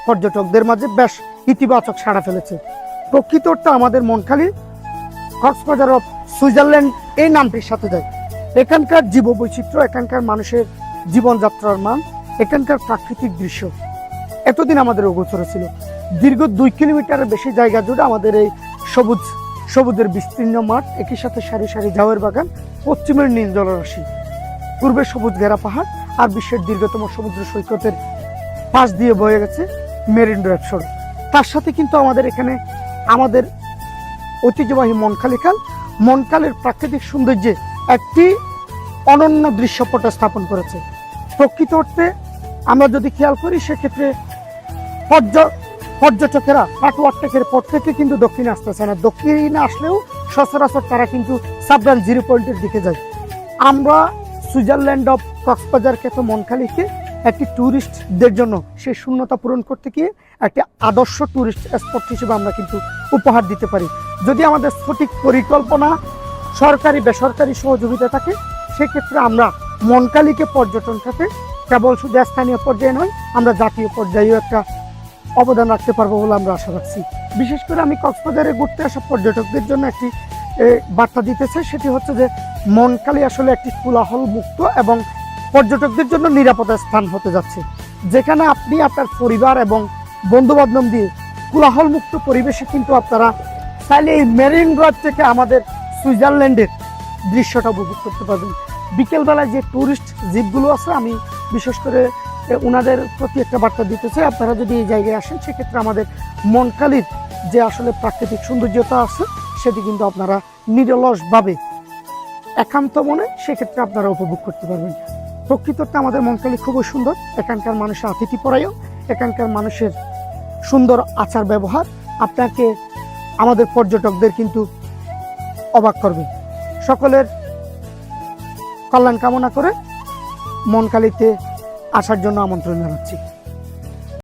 পর্যটকদের মাঝে বেশ ইতিবাচক সাড়া ফেলেছে। প্রকৃত অর্থে আমাদের মনখালি কক্সবাজার অফ সুইজারল্যান্ড এই নামটির সাথে যায়। এখানকার জীববৈচিত্র্য, এখানকার মানুষের জীবনযাত্রার মান, এখানকার প্রাকৃতিক দৃশ্য এতদিন আমাদের অগোচর ছিল। দীর্ঘ 2 কিলোমিটারের বেশি জায়গা জুড়ে আমাদের এই সবুজের বিস্তীর্ণ মাঠ, একই সাথে সারি সারি ঝাউয়ের বাগান, পশ্চিমের নীল জলরাশি, পূর্বে সবুজ ঘেরা পাহাড়, আর বিশ্বের দীর্ঘতম সমুদ্র সৈকতের পাশ দিয়ে বয়ে গেছে মেরিন ড্রাইভ সড়ক। তার সাথে কিন্তু আমাদের এখানে আমাদের ঐতিহ্যবাহী মনখালি খাল, মনখালের প্রাকৃতিক সৌন্দর্যে একটি অনন্য দৃশ্যপট স্থাপন করেছে। প্রকৃত অর্থে আমরা যদি খেয়াল করি, সেক্ষেত্রে পর্যটকেরা কাটোয়ারটেকের পর থেকে কিন্তু দক্ষিণে আসতেছে না। দক্ষিণে আসলেও সচরাচর তারা কিন্তু সাবরান 0 পয়েন্টের দিকে যায়। আমরা সুইজারল্যান্ড অফ কক্সবাজার খ্যাত মনখালিকে একটি ট্যুরিস্টদের জন্য সেই শূন্যতা পূরণ করতে গিয়ে একটি আদর্শ ট্যুরিস্ট স্পট হিসেবে আমরা কিন্তু উপহার দিতে পারি। যদি আমাদের সঠিক পরিকল্পনা, সরকারি বেসরকারি সহযোগিতা থাকে, সেক্ষেত্রে আমরা মনখালিকে পর্যটন খাতে কেবল শুধু স্থানীয় পর্যায়ে নয়, আমরা জাতীয় পর্যায়েও একটা অবদান রাখতে পারবো বলে আমরা আশা রাখছি। বিশেষ করে আমি কক্সবাজারে ঘুরতে আসা পর্যটকদের জন্য একটি বার্তা দিতে চাই, সেটি হচ্ছে যে মনখালি আসলে একটি কোলাহল মুক্ত এবং পর্যটকদের জন্য নিরাপদ স্থান হতে যাচ্ছে, যেখানে আপনি আপনার পরিবার এবং বন্ধু বান্ধব দিয়ে কোলাহল মুক্ত পরিবেশে কিন্তু আপনারা চাইলে এই মেরিন ড্রাইভ থেকে আমাদের সুইজারল্যান্ডের দৃশ্যটা উপভোগ করতে পারবেন। বিকেলবেলায় যে ট্যুরিস্ট জিপগুলো আছে, আমি বিশেষ করে ওনাদের প্রতি একটা বার্তা দিতে চাই, আপনারা যদি এই জায়গায় আসেন, সেক্ষেত্রে আমাদের মনখালির যে আসলে প্রাকৃতিক সৌন্দর্যতা আছে, সেটি কিন্তু আপনারা নিরলসভাবে একান্ত মনে সেক্ষেত্রে আপনারা উপভোগ করতে পারবেন। প্রকৃততে আমাদের মনখালি খুবই সুন্দর। এখানকার মানুষের আতিথ্যপরায়ণ, এখানকার মানুষের সুন্দর আচার ব্যবহার আপনাকে, আমাদের পর্যটকদের কিন্তু অবাক করবে। সকলের কল্যাণ কামনা করে মনখালিতে আসার জন্য আমন্ত্রণ জানাচ্ছি।